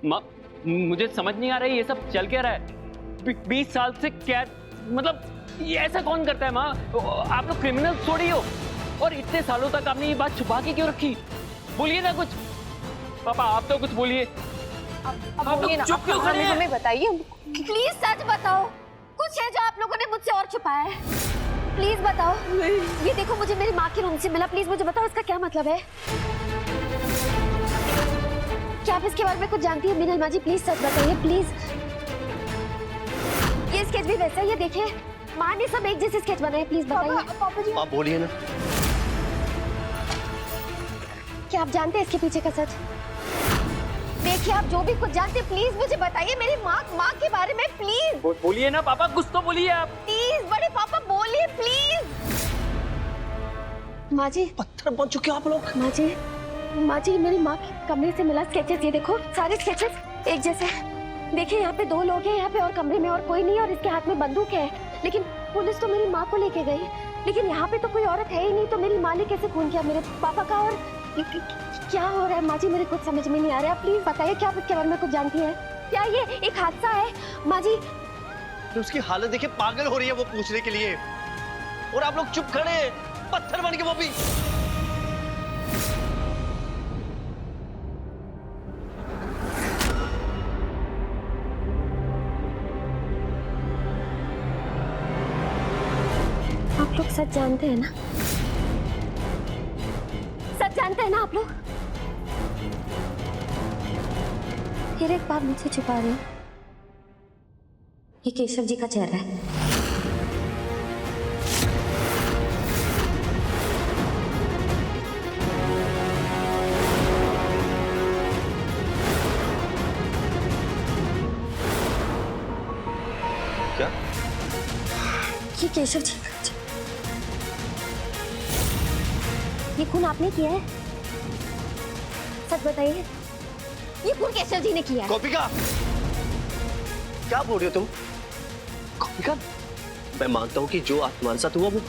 माँ, मुझे समझ नहीं आ रहा है ये सब चल क्या रहा है। 20 साल से क्या, मतलब ये ऐसा कौन करता है माँ? आप लोग क्रिमिनल थोड़ी हो, और इतने सालों तक आपने ये बात छुपा के क्यों रखी? बोलिए ना कुछ। पापा आप तो कुछ बोलिए। आप लोग चुप क्यों खड़े हैं? हमें बताइए, प्लीज सच बताओ। कुछ है जो आप लोगों ने मुझसे और छुपाया है, प्लीज बताओ। ये देखो, मुझे मेरी माँ के रूम से मिला, प्लीज मुझे बताओ इसका क्या मतलब है। क्या आप इसके बारे में कुछ जानती है मीनल माँ जी? प्लीज सच बताइए, प्लीज। ये स्केच भी वैसा ही है, देखिए माँ ने सब एक जैसे स्केच बनाए, प्लीज बताइए। पापा जी आप बोलिए ना। क्या आप जानते हैं इसके पीछे का सच? देखिए आप जो भी कुछ जानते हैं प्लीज मुझे बताइए, मेरी माँ के बारे में प्लीज। बोलिए ना पापा, कुछ तो बोलिए आप। प्लीज बड़े पापा बोलिए प्लीज। माँ जी, पत्थर बन चुके आप लोग। माँ जी मेरी माँ के कमरे से मिला स्केचेस, ये देखो सारे स्केचेस एक जैसे। देखिए यहाँ पे 2 लोग हैं यहाँ पे, और कमरे में और कोई नहीं, और इसके हाथ में बंदूक है। लेकिन पुलिस तो मेरी माँ को लेके गई, लेकिन यहाँ पे तो कोई औरत है ही नहीं, तो मेरी माँ ने कैसे खून किया मेरे पापा का? और क्या हो रहा है माँ जी? मेरे कुछ समझ में नहीं आ रहा है, प्लीज बताइए क्या आप इसके बारे में कुछ जानती हैं? क्या ये एक हादसा है माँ जी? तो उसकी हालत देखिए, पागल हो रही है वो पूछने के लिए, और आप लोग चुप खड़े हैं, पत्थर बन के वो भी। आप लोग सच जानते हैं ना? सच जानते हैं ना आप लोग? फिर एक बात मुझसे छुपा रहे हो। ये केशव जी का चेहरा है। क्या? ये केशव जी का ये खून आपने किया है? सच बताइए, ये खून केशव जी ने किया है? गोपिका, क्या बोल रही हो तुम? गोपिका, मैं मानता हूँ कि जो तुम्हारे साथ हुआ वो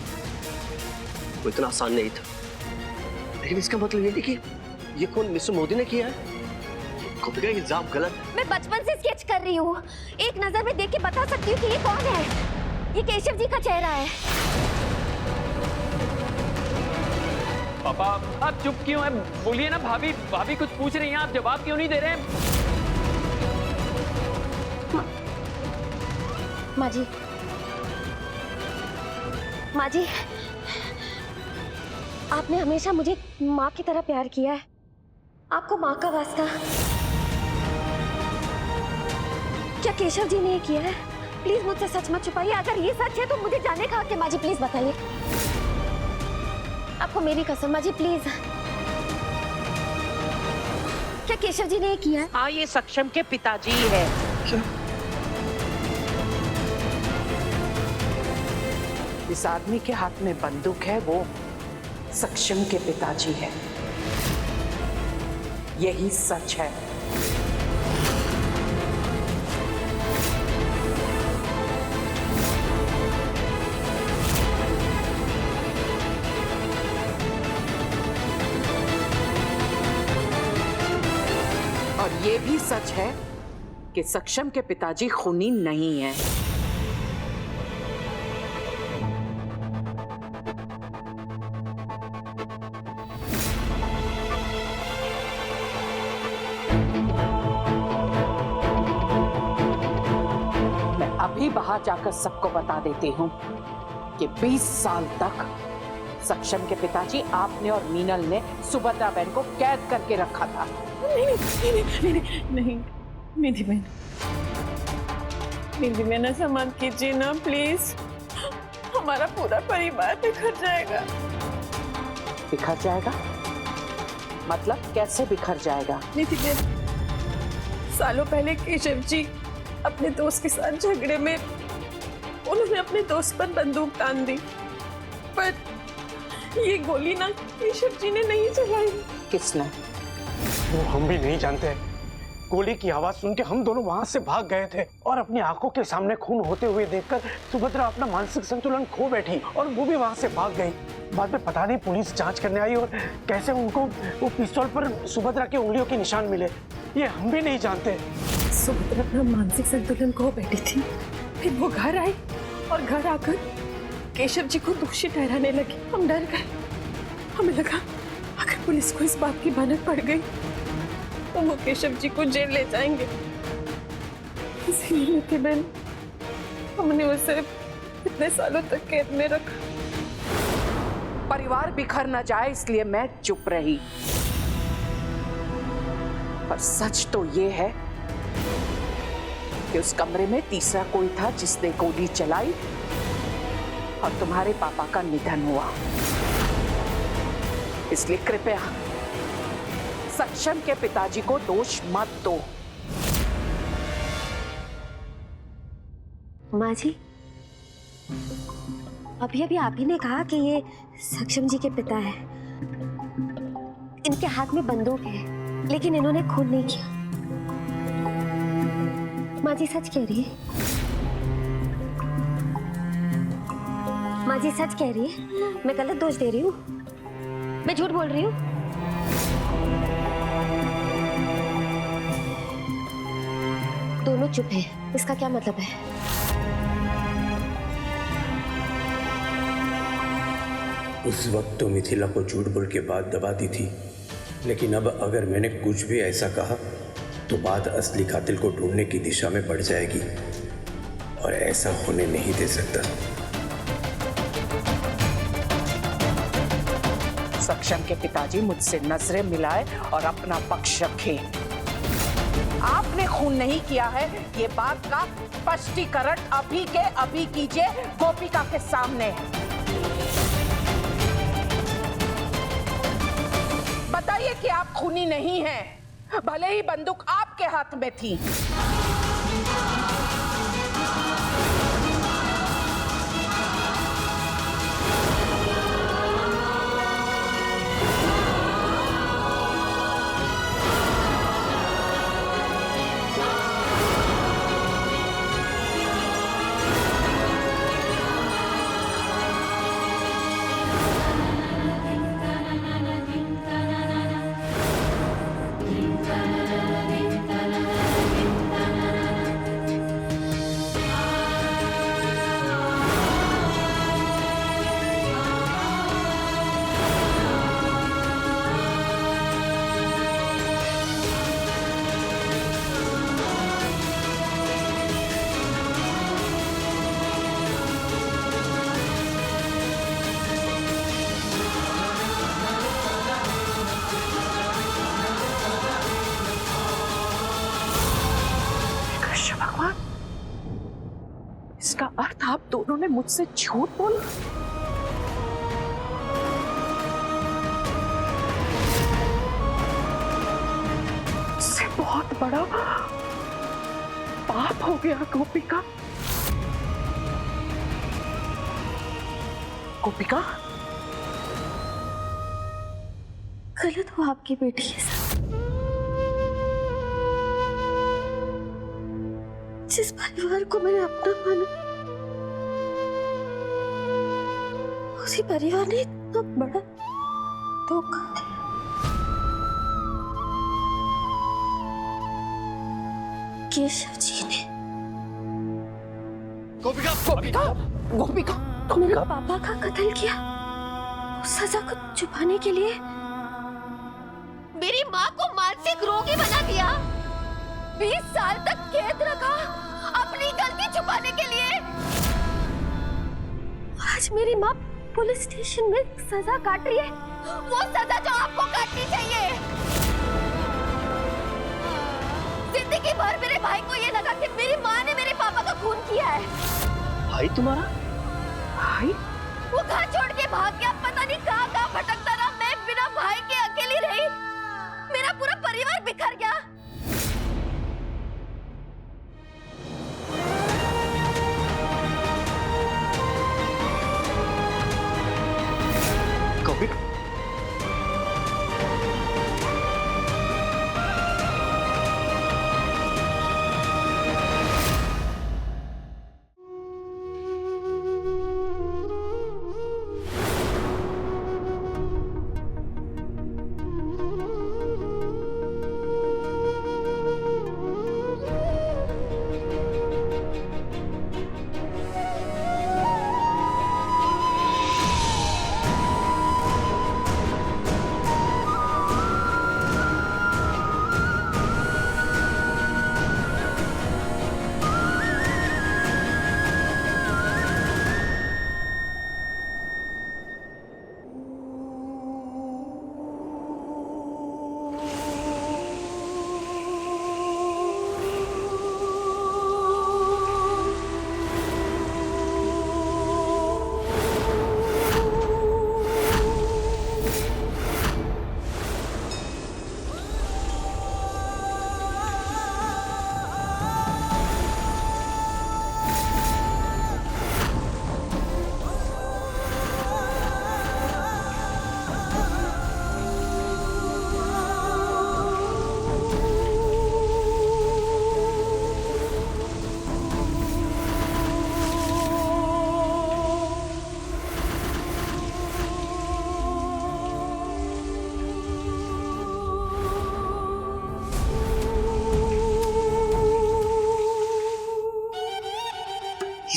इतना आसान नहीं था, लेकिन इसका मतलब ये नहीं कि ये खून मिस्टर मोदी ने किया है। गोपिका, ये इल्जाम गलत है। मैं बचपन से स्केच कर रही हूँ, एक नजर में देख के बता सकती हूँ कि ये कौन है। ये केशव जी का चेहरा है। पापा आप चुप क्यों हैं? बोलिए ना। भाभी कुछ पूछ रही हैं, आप जवाब क्यों नहीं दे रहे हैं? माँ जी, आपने हमेशा मुझे माँ की तरह प्यार किया है। आपको माँ का वास्ता, क्या केशव जी ने ये किया है? प्लीज मुझसे सच मत छुपाइए। अगर ये सच है तो मुझे जाने का हक है। माँ जी प्लीज बताइए, आपको मेरी कसम माँ जी प्लीज। क्या केशव जी ने ये किया है? हाँ, ये सक्षम के पिताजी है। क्या? इस आदमी के हाथ में बंदूक है, वो सक्षम के पिताजी है। यही सच है। और ये भी सच है कि सक्षम के पिताजी खूनी नहीं है। मैं अभी बाहर जाकर सबको बता देती हूँ कि 20 साल तक सक्षम के पिताजी, आपने और मीनल ने सुभद्रा बहन को कैद करके रखा था। नहीं मेरी बहन ऐसा मत कीजिए ना प्लीज। हमारा पूरा परिवार बिखर जाएगा। बिखर जाएगा? मतलब कैसे बिखर जाएगा? निधि बहन, सालों पहले केशव जी अपने दोस्त के साथ झगड़े में उन्होंने अपने दोस्त पर बंदूक तान दी, पर ये गोली ना केशव जी ने नहीं चलाई। किसने? वो हम भी नहीं जानते। गोली की आवाज सुन के हम दोनों वहां से भाग गए थे, और अपनी आंखों के सामने खून होते हुए देखकर सुभद्रा अपना मानसिक संतुलन खो बैठी, और वो भी वहां से भाग गई। बाद में पता नहीं पुलिस जांच करने आई और कैसे उनको वो पिस्तौल पर सुभद्रा की उंगलियों के निशान मिले। ये हम भी नहीं जानते। सुभद्रा अपना मानसिक संतुलन खो बैठी थी, फिर वो घर आई और घर आकर केशव जी को दोषी ठहराने लगी। हम डर गए, हमें लगा अगर पुलिस को इस बात की भनक पड़ गई तो वो केशव जी को जेल ले जाएंगे। इसीलिए निधि बहन, हमने उसे इतने सालों तक कैद में रखा। परिवार बिखर न जाए इसलिए मैं चुप रही, पर सच तो ये है कि उस कमरे में तीसरा कोई था जिसने गोली चलाई और तुम्हारे पापा का निधन हुआ। इसलिए कृपया सक्षम के पिताजी को दोष मत दो। माँ जी, अभी अभी आप ही ने कहा कि ये सक्षम जी के पिता है। इनके हाथ में बंदूक है, लेकिन इन्होंने खून नहीं किया। माँ जी सच कह रही है? माँ जी सच कह रही है? मैं गलत दोष दे रही हूँ? मैं झूठ बोल रही हूँ? दोनों चुप हैं, इसका क्या मतलब है? उस वक्त तो मिथिला को झूठ बोल के बात दबा दी थी, लेकिन अब अगर मैंने कुछ भी ऐसा कहा तो बात असली कातिल को ढूंढने की दिशा में बढ़ जाएगी और ऐसा होने नहीं दे सकता। सक्षम के पिताजी मुझसे नजरें मिलाए और अपना पक्ष रखे। आपने खून नहीं किया है, ये बात का स्पष्टीकरण अभी के अभी कीजिए गोपिका के सामने। बताइए कि आप खूनी नहीं हैं, भले ही बंदूक आपके हाथ में थी। इसका अर्थ आप दोनों ने मुझसे झूठ बोला। इससे बहुत बड़ा पाप हो गया गोपिका। गोपिका, गलत हुआ आपकी बेटी के साथ। जिस परिवार को मैंने अपना माना, उसी परिवार ने इतना बड़ा धोखा दिया। केशव जी ने। गोपिका, गोपिका, गोपिका, मेरे पापा का कत्ल किया। उस सजा को छुपाने के लिए मेरी माँ को मानसिक रोगी बना दिया। 20 साल तक कैद रखा अपनी गलती छुपाने के लिए। आज मेरी माँ पुलिस स्टेशन में सजा काट रही है, वो सजा जो आपको काटनी चाहिए। जिंदगी भर मेरे भाई को ये लगा कि मेरी माँ ने मेरे पापा का खून किया है। भाई तुम्हारा? भाई? वो घर छोड़ के भाग गया, पता नहीं कहाँ भटकता रहा। मैं बिना भाई के अकेली रही, मेरा पूरा परिवार बिखर गया। गोपिका,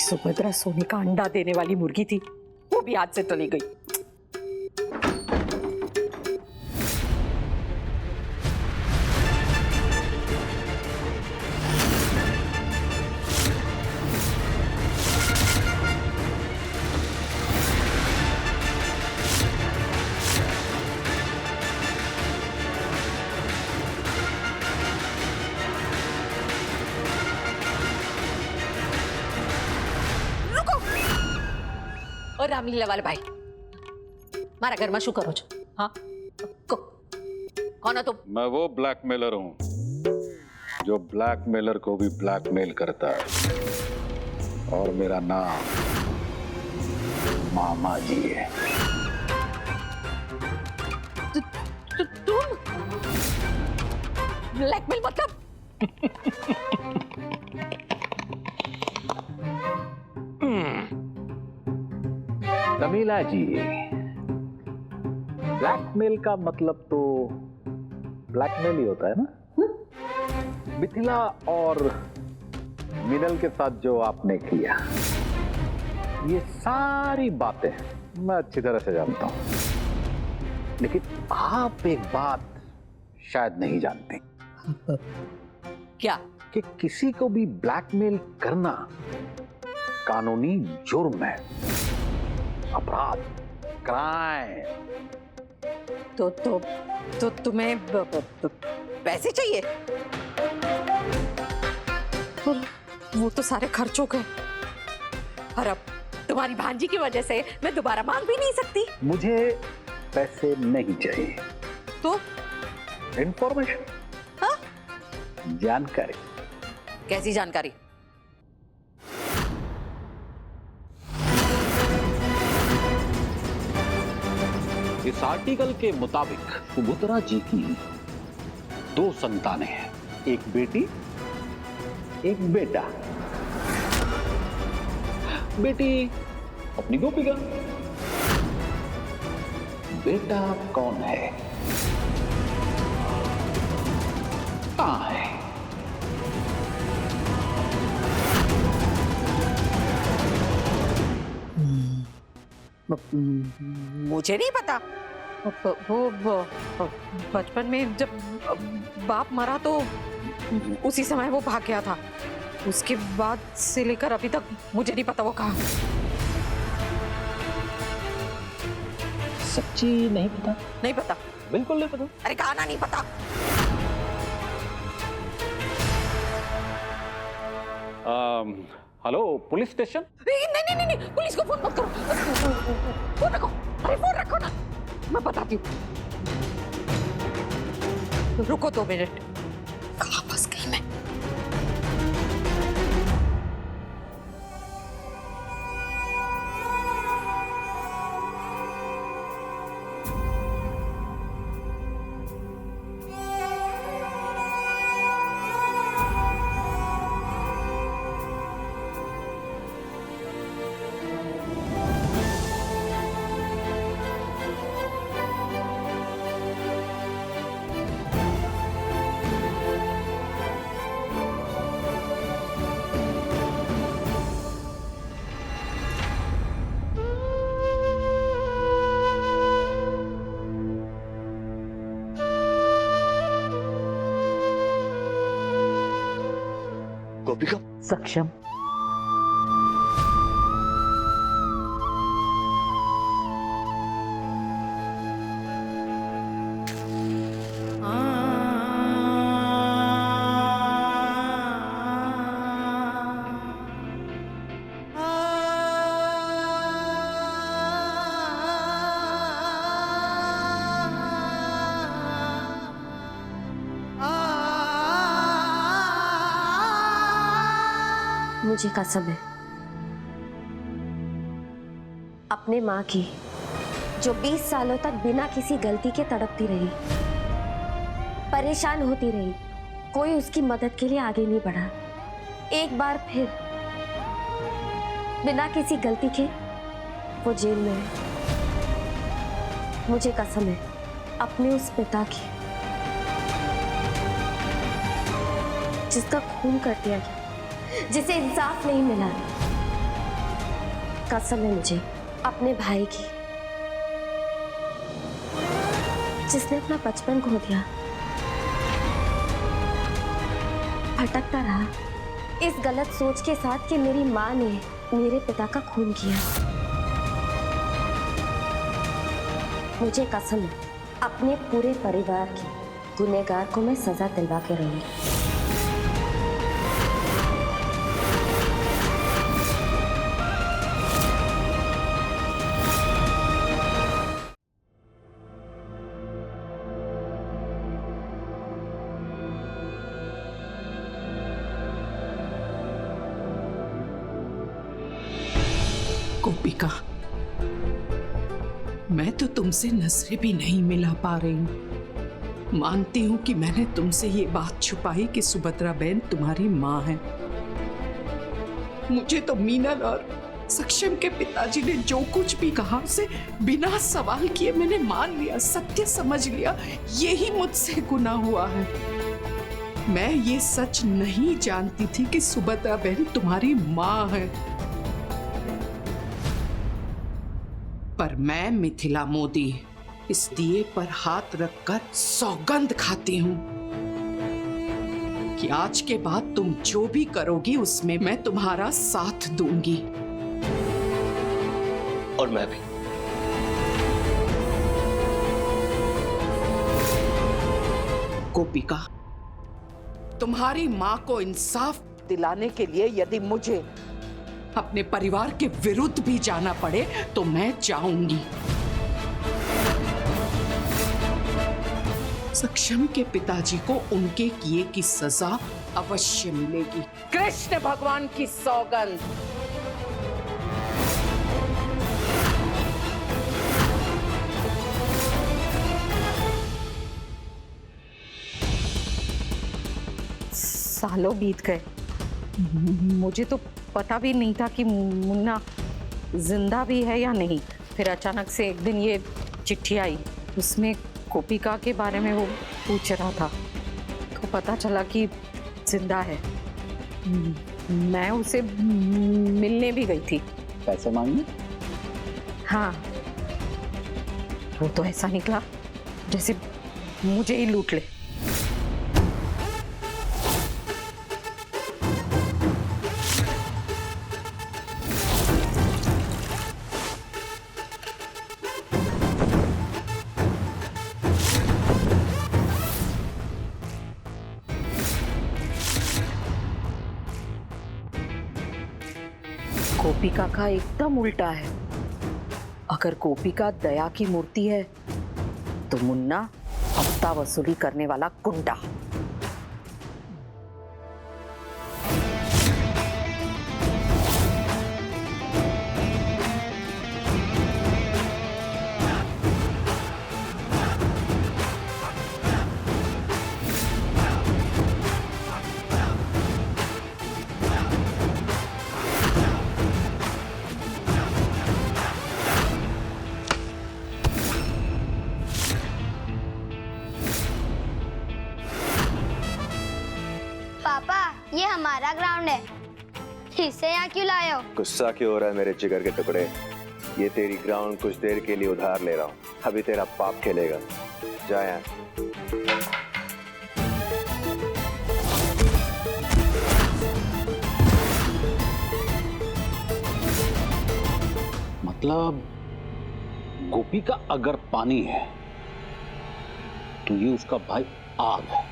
सुभद्रा सोने का अंडा देने वाली मुर्गी थी, वो भी हाथ से चली गई। और रामलीला वाले भाई, मारा घर में शू करो छो? हाँ, कौन हो तुम? मैं वो ब्लैकमेलर हूँ जो ब्लैकमेलर को भी ब्लैकमेल करता है, और मेरा नाम मामा जी है। तुम ब्लैकमेल मतलब? तमीला जी, ब्लैकमेल का मतलब तो ब्लैकमेल ही होता है ना। मिथिला और मिनल के साथ जो आपने किया, ये सारी बातें मैं अच्छी तरह से जानता हूं, लेकिन आप एक बात शायद नहीं जानते। क्या? कि किसी को भी ब्लैकमेल करना कानूनी जुर्म है, अपराध, क्राइम। तो तुम्हें पैसे चाहिए? वो तो सारे खर्च हो गए, और अब तुम्हारी भांजी की वजह से मैं दोबारा मांग भी नहीं सकती। मुझे पैसे नहीं चाहिए। तो इंफॉर्मेशन, हाँ? जानकारी। कैसी जानकारी? इस आर्टिकल के मुताबिक सुभद्रा जी की 2 संतानें हैं, एक बेटी एक बेटा। बेटी अपनी गोपिका, बेटा कौन है, कहां है? मुझे नहीं पता। वो बचपन में जब बाप मरा तो उसी समय वो भाग गया था। उसके बाद से लेकर अभी तक मुझे नहीं पता वो कहाँ। सच्ची नहीं पता? नहीं पता, बिल्कुल नहीं पता। अरे कहा ना नहीं पता। Hello, police station? नहीं, पुलिस को फोन मत करो। फोन रखो, अरे फोन रखो ना, मैं बताती हूँ। रुको 2 मिनट। कहाँ फंस गई मैं? गोपिका, सक्षम। मुझे कसम है अपने माँ की, जो 20 सालों तक बिना किसी गलती के तड़पती रही, परेशान होती रही, कोई उसकी मदद के लिए आगे नहीं बढ़ा। एक बार फिर बिना किसी गलती के वो जेल में है। मुझे कसम है अपने उस पिता की, जिसका खून कर दिया गया, जिसे इंसाफ नहीं मिला, कसम है मुझे अपने भाई की, जिसने अपना बचपन खो दिया, भटकता रहा इस गलत सोच के साथ कि मेरी माँ ने मेरे पिता का खून किया। मुझे कसम है अपने पूरे परिवार की, गुनहगार को मैं सजा दिलवा के रहूंगी। गोपिका, मैं तो तुमसे नजरें भी नहीं मिला पा रही हूँ। मानती हूँ कि मैंने तुमसे ये बात छुपाई कि सुभद्रा बहन तुम्हारी माँ है। मुझे तो मीनल और सक्षम के पिताजी ने जो कुछ भी कहा उसे बिना सवाल किए मैंने मान लिया, सत्य समझ लिया। यही मुझसे गुनाह हुआ है। मैं ये सच नहीं जानती थी कि सुभद्रा बहन तुम्हारी माँ है। पर मैं मिथिला मोदी इस दिए पर हाथ रखकर सौगंध खाती हूँ कि आज के बाद तुम जो भी करोगी उसमें मैं तुम्हारा साथ दूंगी। और मैं भी। गोपिका, तुम्हारी माँ को इंसाफ दिलाने के लिए यदि मुझे अपने परिवार के विरुद्ध भी जाना पड़े तो मैं जाऊंगी। सक्षम के पिताजी को उनके किए की सजा अवश्य मिलेगी। कृष्ण भगवान की सौगंध। सालों बीत गए, मुझे तो पता भी नहीं था कि मुन्ना जिंदा भी है या नहीं। फिर अचानक से एक दिन ये चिट्ठी आई, उसमें गोपिका के बारे में वो पूछ रहा था, तो पता चला कि जिंदा है। मैं उसे मिलने भी गई थी। पैसे मांगने? हाँ, वो तो ऐसा निकला जैसे मुझे ही लूट ले। गोपिका का एकदम उल्टा है। अगर गोपिका दया की मूर्ति है तो मुन्ना हफ्ता वसूली करने वाला गुंडा। पापा, ये हमारा ग्राउंड है, इसे यहाँ क्यों लाए हो? गुस्सा क्यों हो रहा है मेरे जिगर के टुकड़े? ये तेरी ग्राउंड कुछ देर के लिए उधार ले रहा हूँ, अभी तेरा बाप खेलेगा। जा यहाँ। मतलब गोपिका अगर पानी है तो ये उसका भाई आग है।